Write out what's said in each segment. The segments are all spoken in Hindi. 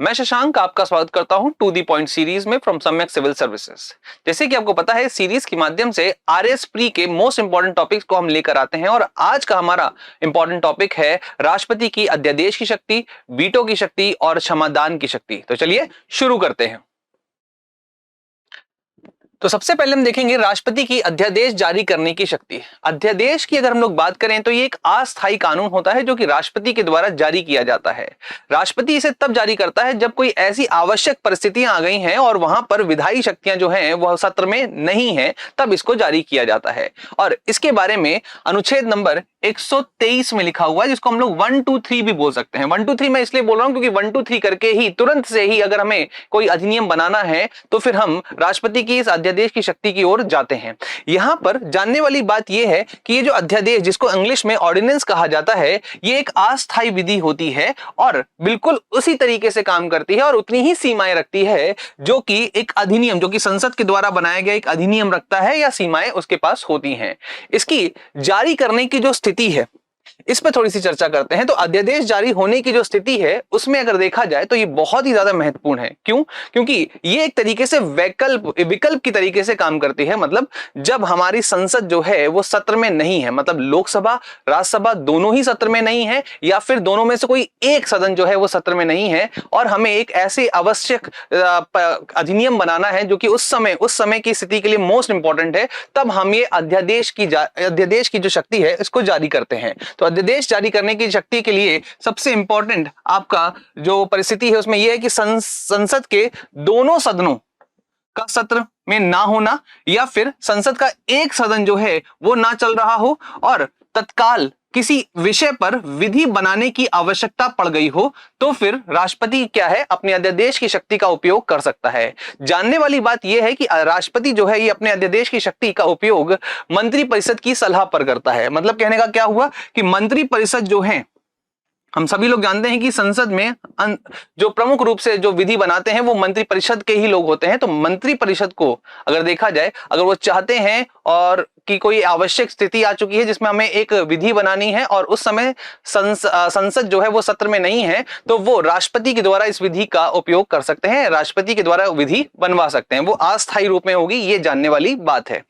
मैं शशांक आपका स्वागत करता हूं टू दी पॉइंट सीरीज में फ्रॉम सम्यक सिविल सर्विसेज। जैसे कि आपको पता है, सीरीज के माध्यम से आरएस प्री के मोस्ट इंपॉर्टेंट टॉपिक्स को हम लेकर आते हैं और आज का हमारा इंपॉर्टेंट टॉपिक है राष्ट्रपति की अध्यादेश की शक्ति, वीटो की शक्ति और क्षमादान की शक्ति। तो चलिए शुरू करते हैं। तो सबसे पहले हम देखेंगे राष्ट्रपति की अध्यादेश जारी करने की शक्ति। अध्यादेश की अगर हम लोग बात करें तो ये एक अस्थायी कानून होता है जो कि राष्ट्रपति के द्वारा जारी किया जाता है। राष्ट्रपति इसे तब जारी करता है जब कोई ऐसी आवश्यक परिस्थितियां आ गई हैं और वहां पर विधायी शक्तियां जो हैं वह सत्र में नहीं है, तब इसको जारी किया जाता है। और इसके बारे में अनुच्छेद नंबर 123 में लिखा हुआ है, जिसको हम लोग 1 2 3 भी बोल सकते हैं। 1 2 3 मैं इसलिए बोल रहा हूं क्योंकि 1 2 3 करके ही तुरंत से ही अगर हमें कोई अधिनियम बनाना है तो फिर हम राष्ट्रपति की इस अध्यादेश की शक्ति की ओर जाते हैं। यहां पर जानने वाली बात यह है कि ये जो अध्यादेश, जिसको इंग्लिश में ऑर्डिनेंस कहा जाता है, ये एक अस्थायी विधि होती है और बिल्कुल उसी तरीके से काम करती है और उतनी ही सीमाएं रखती है जो कि एक अधिनियम, जो कि संसद के द्वारा बनाया गया एक अधिनियम रखता है, या सीमाएं उसके पास होती हैं। इसकी जारी करने की जो स्थिति है, इस पे थोड़ी सी चर्चा करते हैं। तो अध्यादेश जारी होने की जो स्थिति है उसमें अगर देखा जाए तो ये बहुत ही ज्यादा महत्वपूर्ण है। क्यों? क्योंकि ये एक तरीके से विकल्प की तरीके से काम करती है। मतलब जब हमारी संसद जो है वो सत्र में नहीं है, मतलब लोकसभा राज्यसभा दोनों ही सत्र में नहीं है, या फिर दोनों में से कोई एक सदन जो है वो सत्र में नहीं है, और हमें एक ऐसे आवश्यक अधिनियम बनाना है जो कि उस समय की स्थिति के लिए मोस्ट इंपॉर्टेंट है, तब हम ये अध्यादेश की जो शक्ति है इसको जारी करते हैं। तो अध्यादेश जारी करने की शक्ति के लिए सबसे इंपॉर्टेंट आपका जो परिस्थिति है उसमें यह है कि संसद के दोनों सदनों का सत्र में ना होना, या फिर संसद का एक सदन जो है वो ना चल रहा हो और तत्काल किसी विषय पर विधि बनाने की आवश्यकता पड़ गई हो, तो फिर राष्ट्रपति क्या है, अपने अध्यादेश की शक्ति का उपयोग कर सकता है। जानने वाली बात यह है कि राष्ट्रपति जो है ये अपने अध्यादेश की शक्ति का उपयोग मंत्रिपरिषद की सलाह पर करता है। मतलब कहने का क्या हुआ कि मंत्रिपरिषद जो है, हम सभी लोग जानते हैं कि संसद में जो प्रमुख रूप से जो विधि बनाते हैं वो मंत्रिपरिषद के ही लोग होते हैं। तो मंत्रिपरिषद को अगर देखा जाए, अगर वो चाहते हैं और कि कोई आवश्यक स्थिति आ चुकी है जिसमें हमें एक विधि बनानी है और उस समय संसद जो है वो सत्र में नहीं है, तो वो राष्ट्रपति के द्वारा इस विधि का उपयोग कर सकते हैं, राष्ट्रपति के द्वारा विधि बनवा सकते हैं। वो अस्थायी रूप में होगी, ये जानने वाली बात है।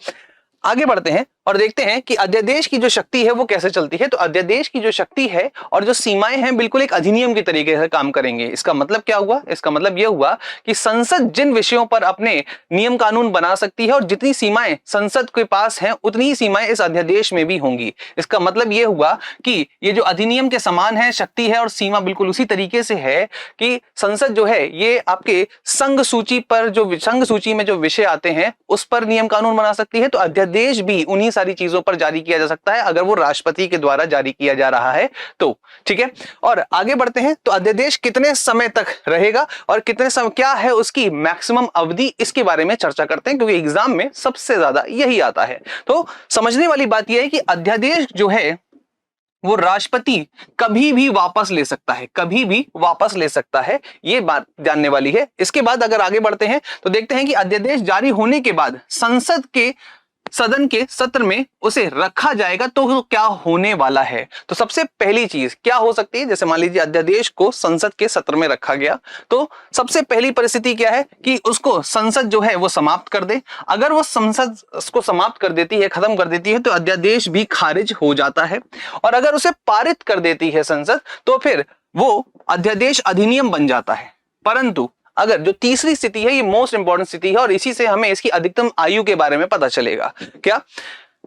आगे बढ़ते हैं और देखते हैं कि अध्यादेश की जो शक्ति है वो कैसे चलती है। तो अध्यादेश की जो शक्ति है और जो सीमाएं हैं बिल्कुल एक अधिनियम की तरीके से काम करेंगे। इसका मतलब क्या हुआ? इसका मतलब यह हुआ कि संसद जिन विषयों पर अपने नियम कानून बना सकती है और जितनी सीमाएं संसद के पास हैं उतनी ही सीमाएं इस अध्यादेश में भी होंगी। इसका मतलब यह हुआ कि ये जो अधिनियम के समान है, शक्ति है और सीमा बिल्कुल उसी तरीके से है कि संसद जो है ये आपके संघ सूची पर, जो संघ सूची में जो विषय आते हैं उस पर नियम कानून बना सकती है। तो अध्यादेश भी उन्हीं सारी चीजों पर जारी किया जा सकता है अगर वो राष्ट्रपति के द्वारा जारी किया जा रहा है तो। ठीक है, और आगे बढ़ते हैं। तो अध्यादेश कितने समय तक रहेगा और कितने समय, क्या है उसकी मैक्सिमम अवधि, इसके बारे में चर्चा करते हैं क्योंकि एग्जाम में सबसे ज्यादा यही आता है। तो समझने वाली बात यह है कि अध्यादेश जो है वो राष्ट्रपति कभी भी वापस ले सकता है, कभी भी वापस ले सकता है, ये बात जानने वाली है। इसके बाद अगर आगे बढ़ते हैं तो देखते हैं कि अध्यादेश जारी होने के बाद संसद के सदन के सत्र में उसे रखा जाएगा तो क्या होने वाला है। तो सबसे पहली चीज क्या हो सकती है, जैसे मान लीजिए अध्यादेश को संसद के सत्र में रखा गया, तो सबसे पहली परिस्थिति क्या है कि उसको संसद जो है वो समाप्त कर दे। अगर वो संसद उसको समाप्त कर देती है, खत्म कर देती है, तो अध्यादेश भी खारिज हो जाता है। और अगर उसे पारित कर देती है संसद तो फिर वो अध्यादेश अधिनियम बन जाता है। परंतु अगर जो तीसरी स्थिति है, ये मोस्ट इंपॉर्टेंट स्थिति है और इसी से हमें इसकी अधिकतम आयु के बारे में पता चलेगा। क्या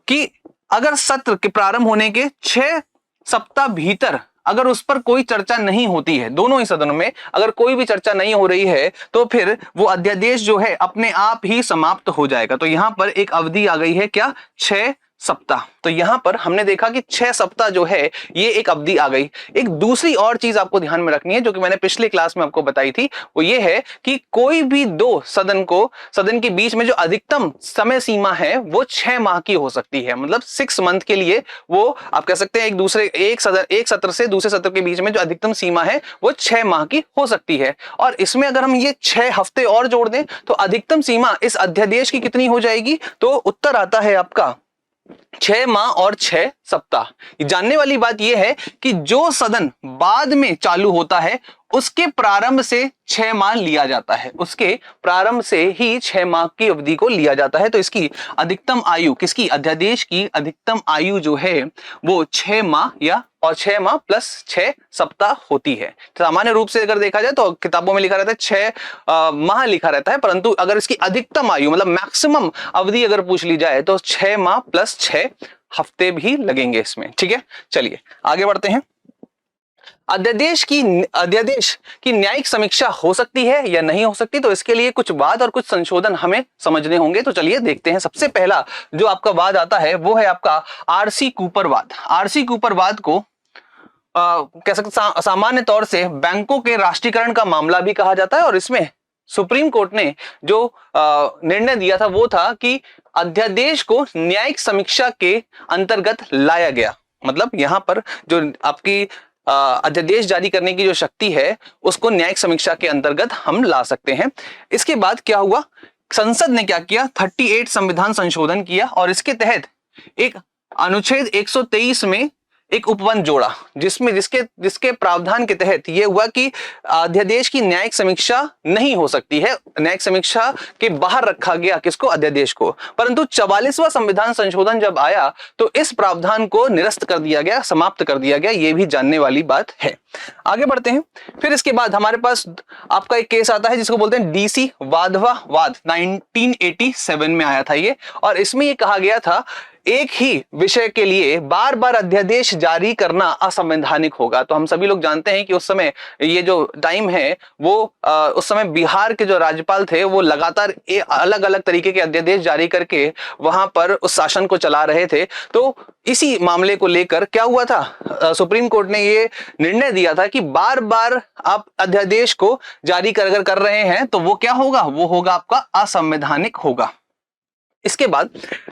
कि अगर सत्र के प्रारंभ होने के 6 सप्ताह भीतर अगर उस पर कोई चर्चा नहीं होती है, दोनों ही सदनों में अगर कोई भी चर्चा नहीं हो रही है, तो फिर वो अध्यादेश जो है अपने आप ही समाप्त हो जाएगा। तो यहां पर एक अवधि आ गई है, क्या? 6 सप्ताह। तो यहां पर हमने देखा कि 6 सप्ताह जो है ये एक अवधि आ गई। एक दूसरी और चीज आपको ध्यान में रखनी है जो कि मैंने पिछले क्लास में आपको बताई थी, वो ये है कि कोई भी दो सदन के बीच में जो अधिकतम समय सीमा है वो 6 माह की हो सकती है। मतलब 6 मंथ के लिए वो आप कह सकते हैं एक सत्र से दूसरे सत्र के बीच में जो अधिकतम सीमा है वो 6 माह की हो सकती है। और इसमें अगर हम ये 6 हफ्ते और जोड़ दें तो अधिकतम सीमा इस अध्यादेश की कितनी हो जाएगी? तो उत्तर आता है आपका 6 माह और 6 सप्ताह। जानने वाली बात यह है कि जो सदन बाद में चालू होता है उसके प्रारंभ से 6 माह लिया जाता है, उसके प्रारंभ से ही 6 माह की अवधि को लिया जाता है। तो इसकी अधिकतम आयु, किसकी, अध्यादेश की अधिकतम आयु जो है वो 6 माह या और 6 माह प्लस 6 सप्ताह होती है। सामान्य रूप से अगर देखा जाए तो किताबों में लिखा रहता है 6 माह लिखा रहता है, परंतु अगर इसकी अधिकतम आयु मतलब मैक्सिमम अवधि अगर पूछ ली जाए तो 6 माह प्लस 6 हफ्ते भी लगेंगे इसमें। ठीक है, चलिए आगे बढ़ते हैं। अध्यादेश की न्यायिक समीक्षा हो सकती है या नहीं हो सकती, तो इसके लिए कुछ वाद और कुछ संशोधन हमें समझने होंगे। तो चलिए देखते हैं। सबसे पहला जो आपका वाद आता है वो है आपका आरसी कूपर वाद। आरसी कूपर वाद को कह सकते सामान्य तौर से बैंकों के राष्ट्रीयकरण का मामला भी कहा जाता है, और इसमें सुप्रीम कोर्ट ने जो निर्णय दिया था वो था कि अध्यादेश को न्यायिक समीक्षा के अंतर्गत लाया गया। मतलब यहां पर जो आपकी अध्यादेश जारी करने की जो शक्ति है उसको न्यायिक समीक्षा के अंतर्गत हम ला सकते हैं। इसके बाद क्या हुआ, संसद ने क्या किया, 38 संविधान संशोधन किया, और इसके तहत एक अनुच्छेद 123 में एक उपबंध जोड़ा, जिसके प्रावधान के तहत यह हुआ कि अध्यादेश की न्यायिक समीक्षा नहीं हो सकती है। न्यायिक समीक्षा के बाहर रखा गया किसको, अध्यादेश को। परंतु 44वां संविधान संशोधन जब आया तो इस प्रावधान को निरस्त कर दिया गया, समाप्त कर दिया गया। यह भी जानने वाली बात है। आगे बढ़ते हैं। फिर इसके बाद हमारे पास आपका एक केस आता है जिसको बोलते हैं डीसी वाधवा वाद, 1987 में आया था ये, और इसमें यह कहा गया था एक ही विषय के लिए बार बार अध्यादेश जारी करना असंवैधानिक होगा। तो हम सभी लोग जानते हैं कि उस समय ये जो टाइम है वो उस समय बिहार के जो राज्यपाल थे वो लगातार अलग अलग तरीके के अध्यादेश जारी करके वहां पर उस शासन को चला रहे थे। तो इसी मामले को लेकर क्या हुआ था, सुप्रीम कोर्ट ने ये निर्णय दिया था कि बार बार आप अध्यादेश को जारी कर रहे हैं तो वो क्या होगा, वो होगा आपका असंवैधानिक होगा। इसके बाद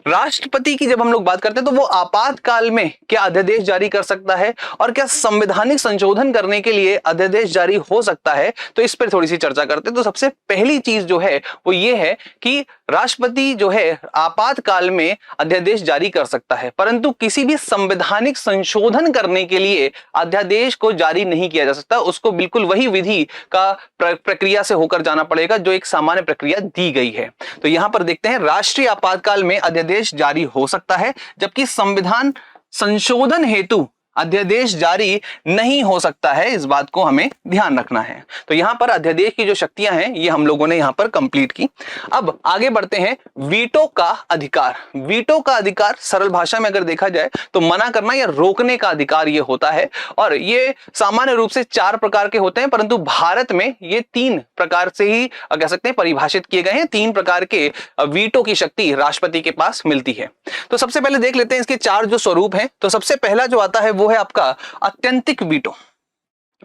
राष्ट्रपति की जब हम लोग बात करते हैं तो वो आपातकाल में क्या अध्यादेश जारी कर सकता है और क्या संवैधानिक संशोधन करने के लिए अध्यादेश जारी हो सकता है, तो इस पर थोड़ी सी चर्चा करते हैं। तो सबसे पहली चीज जो है वो ये है कि राष्ट्रपति जो है आपातकाल में अध्यादेश जारी कर सकता है, परंतु किसी भी संवैधानिक संशोधन करने के लिए अध्यादेश को जारी नहीं किया जा सकता। उसको बिल्कुल वही विधि का प्रक्रिया से होकर जाना पड़ेगा जो एक सामान्य प्रक्रिया दी गई है। तो यहां पर देखते हैं राष्ट्रीय आपातकाल में अध्यादेश जारी हो सकता है, जबकि संविधान संशोधन हेतु अध्यादेश जारी नहीं हो सकता है। इस बात को हमें ध्यान रखना है। तो यहां पर अध्यादेश की जो शक्तियां हैं ये हम लोगों ने यहां पर कंप्लीट की। अब आगे बढ़ते हैं। वीटो का अधिकार। वीटो का अधिकार सरल भाषा में अगर देखा जाए तो मना करना या रोकने का अधिकार ये होता है, और ये सामान्य रूप से 4 प्रकार के होते हैं, परंतु भारत में ये 3 प्रकार से ही कह सकते हैं परिभाषित किए गए हैं। 3 प्रकार के वीटो की शक्ति राष्ट्रपति के पास मिलती है। तो सबसे पहले देख लेते हैं इसके 4 जो स्वरूप हैं। तो सबसे पहला जो आता है वो है आपका अत्यंतिक वीटो।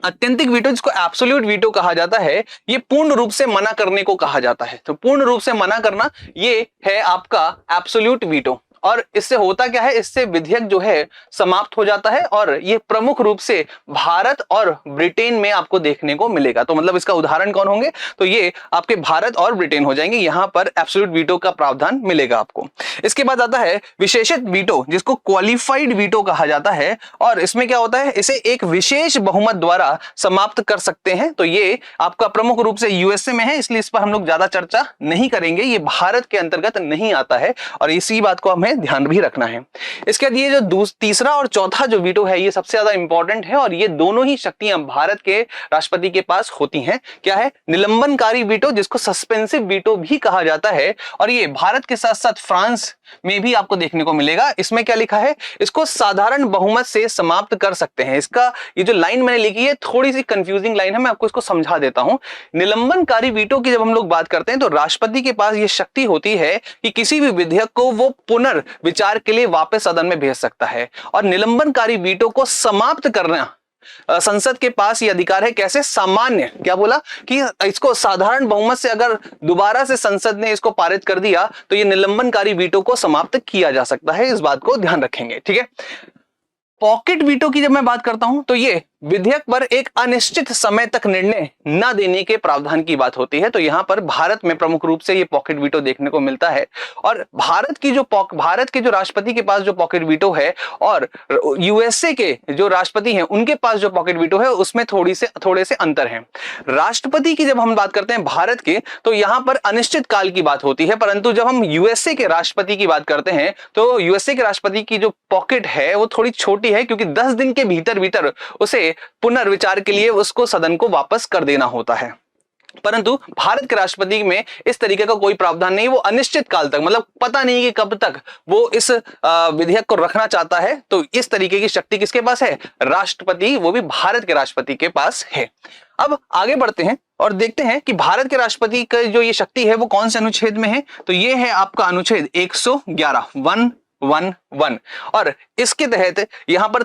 अत्यंतिक वीटो जिसको एब्सोल्यूट वीटो कहा जाता है, ये पूर्ण रूप से मना करने को कहा जाता है। तो पूर्ण रूप से मना करना ये है आपका एब्सोल्यूट वीटो। और इससे होता क्या है, इससे विधेयक जो है समाप्त हो जाता है, और ये प्रमुख रूप से भारत और ब्रिटेन में आपको देखने को मिलेगा। तो मतलब इसका उदाहरण कौन होंगे, तो ये आपके भारत और ब्रिटेन हो जाएंगे। यहां पर एब्सोल्यूट वीटो का प्रावधान मिलेगा आपको। इसके बाद आता है विशेषित वीटो जिसको क्वालिफाइड वीटो कहा जाता है, और इसमें क्या होता है, इसे एक विशेष बहुमत द्वारा समाप्त कर सकते हैं। तो ये आपका प्रमुख रूप से यूएसए में है, इसलिए इस पर हम लोग ज्यादा चर्चा नहीं करेंगे। ये भारत के अंतर्गत नहीं आता है, और इसी बात को हमें ध्यान भी रखना है। इसके बाद ये जो तीसरा और चौथा जो वीटो है ये सबसे ज्यादा इंपॉर्टेंट है, और ये दोनों ही शक्तियां भारत के राष्ट्रपति के पास होती हैं। क्या है, निलंबनकारी वीटो जिसको सस्पेंसिव वीटो भी कहा जाता है, और ये भारत के साथ साथ फ्रांस में भी आपको देखने को मिलेगा। इसमें क्या लिखा है, इसको साधारण बहुमत से समाप्त कर सकते हैं। इसका ये जो लाइन मैंने लिखी है थोड़ी सी कंफ्यूजिंग लाइन है, मैं आपको इसको समझा देता हूं। निलंबनकारी वीटो की जब हम लोग बात करते हैं तो राष्ट्रपति के पास ये शक्ति होती है कि किसी भी विधेयक को वो पुनर्विचार के लिए वापस सदन में भेज सकता है, और निलंबनकारी वीटो को समाप्त करना संसद के पास ये अधिकार है। कैसे, सामान्य, क्या बोला कि इसको साधारण बहुमत से अगर दोबारा से संसद ने इसको पारित कर दिया तो ये निलंबनकारी वीटो को समाप्त किया जा सकता है। इस बात को ध्यान रखेंगे, ठीक है। पॉकेट वीटो की जब मैं बात करता हूं तो ये विधेयक पर एक अनिश्चित समय तक निर्णय न देने के प्रावधान की बात होती है। तो यहां पर भारत में प्रमुख रूप से ये पॉकेट वीटो देखने को मिलता है और भारत के जो राष्ट्रपति के पास जो पॉकेट वीटो है और यूएसए के जो राष्ट्रपति हैं उनके पास जो पॉकेट वीटो है उसमें थोड़े से अंतर है। राष्ट्रपति की जब हम बात करते हैं भारत के, तो यहां पर अनिश्चित काल की बात होती है, परंतु जब हम यूएसए के राष्ट्रपति की बात करते हैं तो यूएसए के राष्ट्रपति की जो पॉकेट है वो थोड़ी छोटी है, क्योंकि 10 दिन के भीतर भीतर उसे पुनर्विचार के लिए उसको सदन को वापस कर देना होता है। परंतु भारत के राष्ट्रपति में इस तरीके का कोई प्रावधान नहीं, वो अनिश्चित काल तक, मतलब पता नहीं कि कब तक वो इस विधेयक को रखना चाहता है। तो इस तरीके की शक्ति किसके पास है? राष्ट्रपति, वो भी भारत के राष्ट्रपति के पास है। अब आगे बढ़ते हैं और देखते हैं कि भारत के राष्ट्रपति का जो ये शक्ति है वो कौन से अनुच्छेद में है। तो ये है आपका अनुच्छेद 111 और इसके तहत यहां पर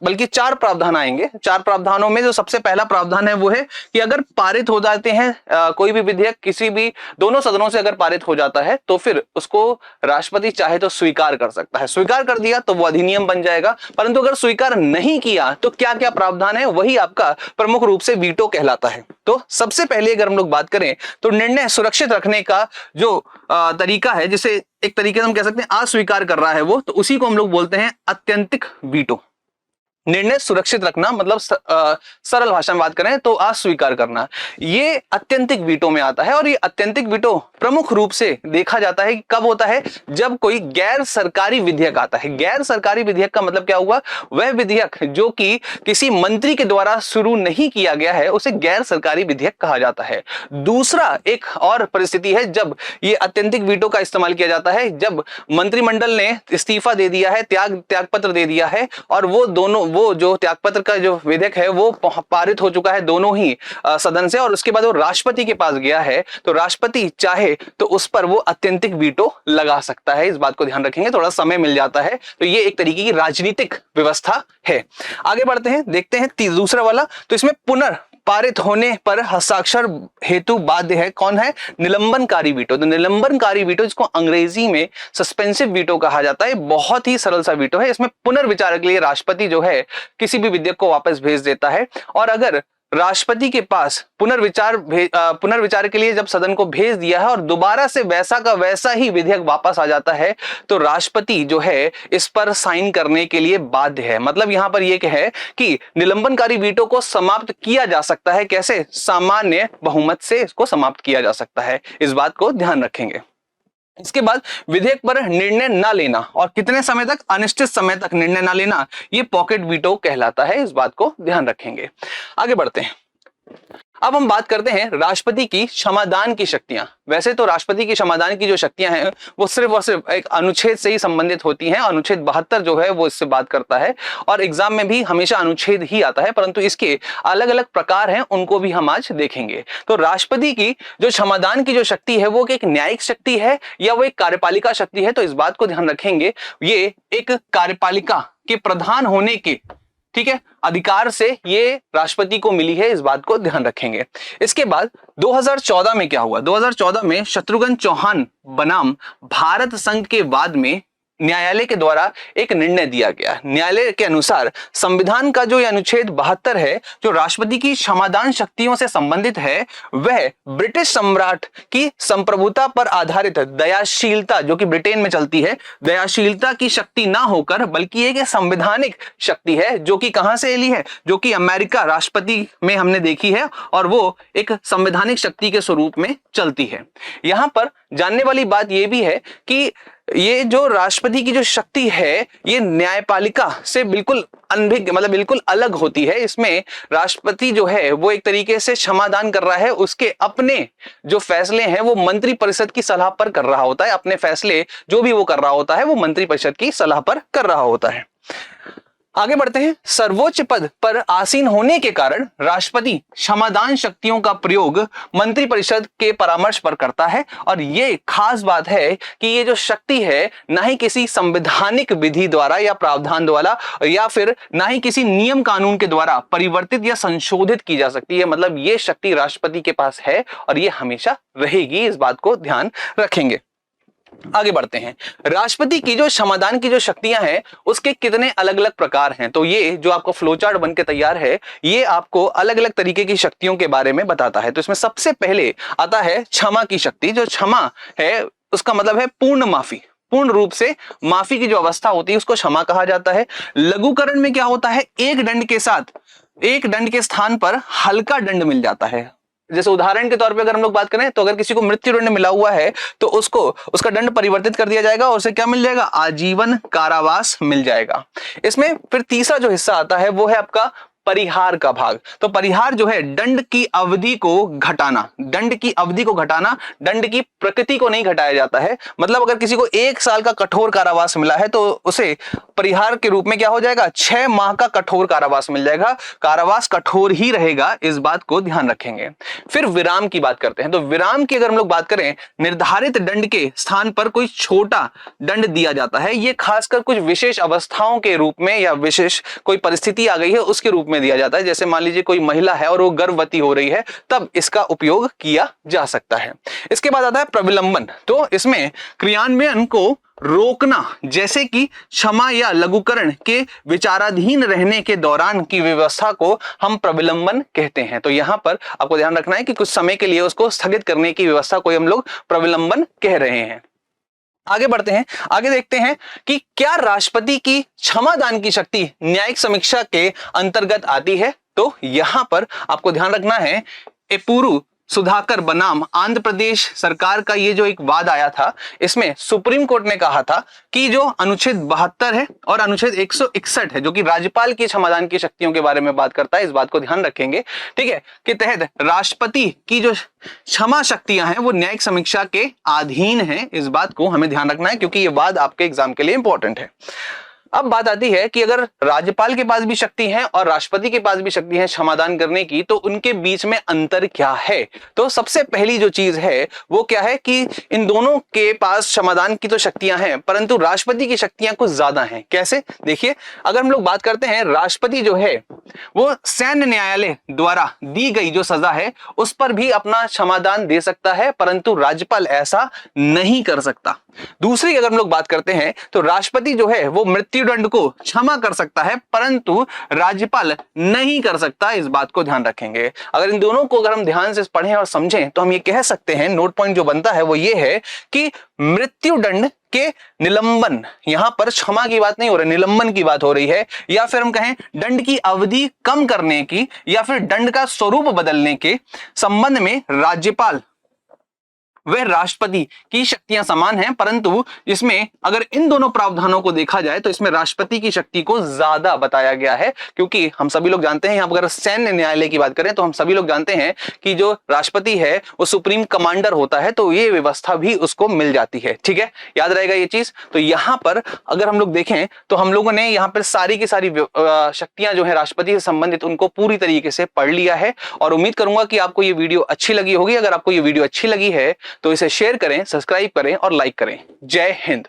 बल्कि 4 प्रावधान आएंगे। 4 प्रावधानों में जो सबसे पहला प्रावधान है वो है कि अगर पारित हो जाते हैं कोई भी विधेयक किसी भी दोनों सदनों से अगर पारित हो जाता है तो फिर उसको राष्ट्रपति चाहे तो स्वीकार कर सकता है। स्वीकार कर दिया तो वो अधिनियम बन जाएगा, परंतु अगर स्वीकार नहीं किया तो क्या क्या प्रावधान है, वही आपका प्रमुख रूप से वीटो कहलाता है। तो सबसे पहले अगर हम लोग बात करें तो निर्णय सुरक्षित रखने का जो तरीका है, जिसे एक तरीके से हम कह सकते हैं अस्वीकार कर रहा है वो, तो उसी को हम लोग बोलते हैं अत्यंतिक वीटो। निर्णय सुरक्षित रखना मतलब सरल भाषा में बात करें तो अस्वीकार करना, ये अत्यंतिक वीटो में आता है। और ये अत्यंतिक वीटो प्रमुख रूप से देखा जाता है कि कब होता है, जब कोई गैर सरकारी विधेयक आता है। गैर सरकारी विधेयक का मतलब क्या हुआ? वह विधेयक जो कि किसी मंत्री के द्वारा शुरू नहीं किया गया है उसे गैर सरकारी विधेयक कहा जाता है। दूसरा एक और परिस्थिति है जब ये अत्यंतिक वीटो का इस्तेमाल किया जाता है, जब मंत्रिमंडल ने इस्तीफा दे दिया है, त्यागपत्र दे दिया है और वो जो त्यागपत्र का जो विधेयक है वो पारित हो चुका है दोनों ही सदन से, और उसके बाद वो राष्ट्रपति के पास गया है, तो राष्ट्रपति चाहे तो उस पर वो अत्यंतिक वीटो लगा सकता है। इस बात को ध्यान रखेंगे, थोड़ा समय मिल जाता है। तो ये एक तरीके की राजनीतिक व्यवस्था है। आगे बढ़ते हैं, देखते हैं दूसरा वाला। तो इसमें पारित होने पर हस्ताक्षर हेतु बाध्य है, कौन है? निलंबनकारी वीटो। तो निलंबनकारी वीटो, जिसको अंग्रेजी में सस्पेंसिव वीटो कहा जाता है, बहुत ही सरल सा वीटो है। इसमें पुनर्विचार के लिए राष्ट्रपति जो है किसी भी विधेयक को वापस भेज देता है, और अगर राष्ट्रपति के पास पुनर्विचार के लिए जब सदन को भेज दिया है और दोबारा से वैसा का वैसा ही विधेयक वापस आ जाता है तो राष्ट्रपति जो है इस पर साइन करने के लिए बाध्य है। मतलब यहां पर यह है कि निलंबनकारी वीटो को समाप्त किया जा सकता है। कैसे? सामान्य बहुमत से इसको समाप्त किया जा सकता है। इस बात को ध्यान रखेंगे। इसके बाद विधेयक पर निर्णय न लेना, और कितने समय तक? अनिश्चित समय तक निर्णय न लेना, ये पॉकेट वीटो कहलाता है। इस बात को ध्यान रखेंगे। आगे बढ़ते हैं। अब हम बात करते हैं राष्ट्रपति की क्षमादान की शक्तियां। वैसे तो राष्ट्रपति की क्षमादान की जो शक्तियां हैं वो सिर्फ और सिर्फ एक अनुच्छेद से ही संबंधित होती हैं। अनुच्छेद 72 जो है वो इससे बात करता है, और एग्जाम में भी हमेशा अनुच्छेद ही आता है, परंतु इसके अलग अलग प्रकार हैं, उनको भी हम आज देखेंगे। तो राष्ट्रपति की जो क्षमादान की जो शक्ति है वो एक न्यायिक शक्ति है या वो एक कार्यपालिका शक्ति है? तो इस बात को ध्यान रखेंगे, ये एक कार्यपालिका के प्रधान होने के, ठीक है, अधिकार से ये राष्ट्रपति को मिली है। इस बात को ध्यान रखेंगे। इसके बाद 2014 में क्या हुआ? 2014 में शत्रुघ्न चौहान बनाम भारत संघ के वाद में न्यायालय के द्वारा एक निर्णय दिया गया। न्यायालय के अनुसार संविधान का जो अनुच्छेद 72 है, जो राष्ट्रपति की क्षमादान शक्तियों से संबंधित है, वह ब्रिटिश सम्राट की संप्रभुता पर आधारित दयाशीलता, जो कि ब्रिटेन में चलती है, दयाशीलता की शक्ति ना होकर बल्कि एक संवैधानिक शक्ति है, जो कि कहां से ली है? जो कि अमेरिका राष्ट्रपति में हमने देखी है, और वो एक संवैधानिक शक्ति के स्वरूप में चलती है। यहां पर जानने वाली बात यह भी है कि ये जो राष्ट्रपति की जो शक्ति है ये न्यायपालिका से बिल्कुल अनभिज्ञ, मतलब बिल्कुल अलग होती है। इसमें राष्ट्रपति जो है वो एक तरीके से क्षमादान कर रहा है, उसके अपने जो फैसले हैं वो मंत्री परिषद की सलाह पर कर रहा होता है। अपने फैसले जो भी वो कर रहा होता है वो मंत्री परिषद की सलाह पर कर रहा होता है। आगे बढ़ते हैं। सर्वोच्च पद पर आसीन होने के कारण राष्ट्रपति क्षमादान शक्तियों का प्रयोग मंत्रिपरिषद के परामर्श पर करता है, और ये खास बात है कि ये जो शक्ति है ना ही किसी संवैधानिक विधि द्वारा या प्रावधान द्वारा या फिर ना ही किसी नियम कानून के द्वारा परिवर्तित या संशोधित की जा सकती है। मतलब ये शक्ति राष्ट्रपति के पास है और ये हमेशा रहेगी। इस बात को ध्यान रखेंगे। आगे बढ़ते हैं। राष्ट्रपति की जो क्षमादान की जो शक्तियां हैं उसके कितने अलग अलग प्रकार हैं, तो ये जो आपको फ्लो चार्ट बन के तैयार है ये आपको अलग अलग तरीके की शक्तियों के बारे में बताता है। तो इसमें सबसे पहले आता है क्षमा की शक्ति। जो क्षमा है उसका मतलब है पूर्ण माफी, पूर्ण रूप से माफी की जो अवस्था होती है उसको क्षमा कहा जाता है। लघुकरण में क्या होता है, एक दंड के साथ एक दंड के स्थान पर हल्का दंड मिल जाता है। जैसे उदाहरण के तौर पे अगर हम लोग बात करें तो अगर किसी को मृत्यु दंड मिला हुआ है तो उसको उसका दंड परिवर्तित कर दिया जाएगा और उसे क्या मिल जाएगा, आजीवन कारावास मिल जाएगा। इसमें फिर तीसरा जो हिस्सा आता है वो है आपका परिहार का भाग। तो परिहार जो है दंड की अवधि को घटाना, दंड की अवधि को घटाना, दंड की प्रकृति को नहीं घटाया जाता है। मतलब अगर किसी को 1 साल का कठोर कारावास मिला है तो उसे परिहार के रूप में क्या हो जाएगा, 6 माह का कठोर कारावास मिल जाएगा। कारावास कठोर ही रहेगा, इस बात को ध्यान रखेंगे। फिर विराम की बात करते हैं। तो विराम की अगर हम लोग बात करें, निर्धारित दंड के स्थान पर कोई छोटा दंड दिया जाता है। ये खासकर कुछ विशेष अवस्थाओं के रूप में या विशेष कोई परिस्थिति आ गई है उसके रूप में दिया जाता है। जैसे मान लीजिए कोई महिला है और वो गर्भवती हो रही है, तब इसका उपयोग किया जा सकता है। इसके बाद आता है प्रविलंबन। तो इसमें क्रियान्वयन को रोकना, जैसे कि क्षमा या लघुकरण के विचाराधीन रहने के दौरान की व्यवस्था को हम प्रविलंबन कहते हैं। तो यहां पर आपको ध्यान रखना है कि कुछ समय के लिए उसको स्थगित करने की व्यवस्था को हम लोग प्रविलंबन कह रहे हैं। आगे बढ़ते हैं, आगे देखते हैं कि क्या राष्ट्रपति की क्षमादान की शक्ति न्यायिक समीक्षा के अंतर्गत आती है। तो यहां पर आपको ध्यान रखना है, एपुरु सुधाकर बनाम आंध्र प्रदेश सरकार का ये जो एक वाद आया था, इसमें सुप्रीम कोर्ट ने कहा था कि जो अनुच्छेद 72 है और अनुच्छेद 161 है जो कि राज्यपाल की क्षमादान की शक्तियों के बारे में बात करता है, इस बात को ध्यान रखेंगे, ठीक है, कि तहत राष्ट्रपति की जो क्षमा शक्तियां हैं वो न्यायिक समीक्षा के अधीन है। इस बात को हमें ध्यान रखना है क्योंकि ये वाद आपके एग्जाम के लिए इंपॉर्टेंट है। अब बात आती है कि अगर राज्यपाल के पास भी शक्ति है और राष्ट्रपति के पास भी शक्ति है क्षमादान करने की, तो उनके बीच में अंतर क्या है। तो सबसे पहली जो चीज है वो क्या है कि इन दोनों के पास क्षमादान की तो शक्तियां हैं परंतु राष्ट्रपति की शक्तियां कुछ ज्यादा हैं। कैसे, देखिए, अगर हम लोग बात करते हैं, राष्ट्रपति जो है वो सैन्य न्यायालय द्वारा दी गई जो सजा है उस पर भी अपना क्षमादान दे सकता है परंतु राज्यपाल ऐसा नहीं कर सकता। दूसरी अगर हम लोग बात करते हैं तो राष्ट्रपति जो है वो मृत्युदंड को क्षमा कर सकता है परंतु राज्यपाल नहीं कर सकता। इस बात को ध्यान रखेंगे। अगर इन दोनों को अगर हम ध्यान से पढ़ें और समझें तो हम ये कह सकते हैं, नोट पॉइंट जो बनता है वो ये है कि मृत्युदंड के निलंबन, यहां पर क्षमा की बात नहीं हो रही, निलंबन की बात हो रही है, या फिर हम कहें दंड की अवधि कम करने की या फिर दंड का स्वरूप बदलने के संबंध में राज्यपाल वह राष्ट्रपति की शक्तियां समान हैं, परंतु इसमें अगर इन दोनों प्रावधानों को देखा जाए तो इसमें राष्ट्रपति की शक्ति को ज्यादा बताया गया है। क्योंकि हम सभी लोग जानते हैं, यहां पर अगर सैन्य न्यायालय की बात करें तो हम सभी लोग जानते हैं कि जो राष्ट्रपति है वो सुप्रीम कमांडर होता है, तो ये व्यवस्था भी उसको मिल जाती है। ठीक है, याद रहेगा ये चीज। तो यहां पर अगर हम लोग देखें तो हम लोगों ने यहाँ पर सारी की सारी शक्तियां जो है राष्ट्रपति से संबंधित उनको पूरी तरीके से पढ़ लिया है और उम्मीद करूंगा कि आपको ये वीडियो अच्छी लगी होगी। अगर आपको ये वीडियो अच्छी लगी है तो इसे शेयर करें, सब्सक्राइब करें और लाइक करें। जय हिंद।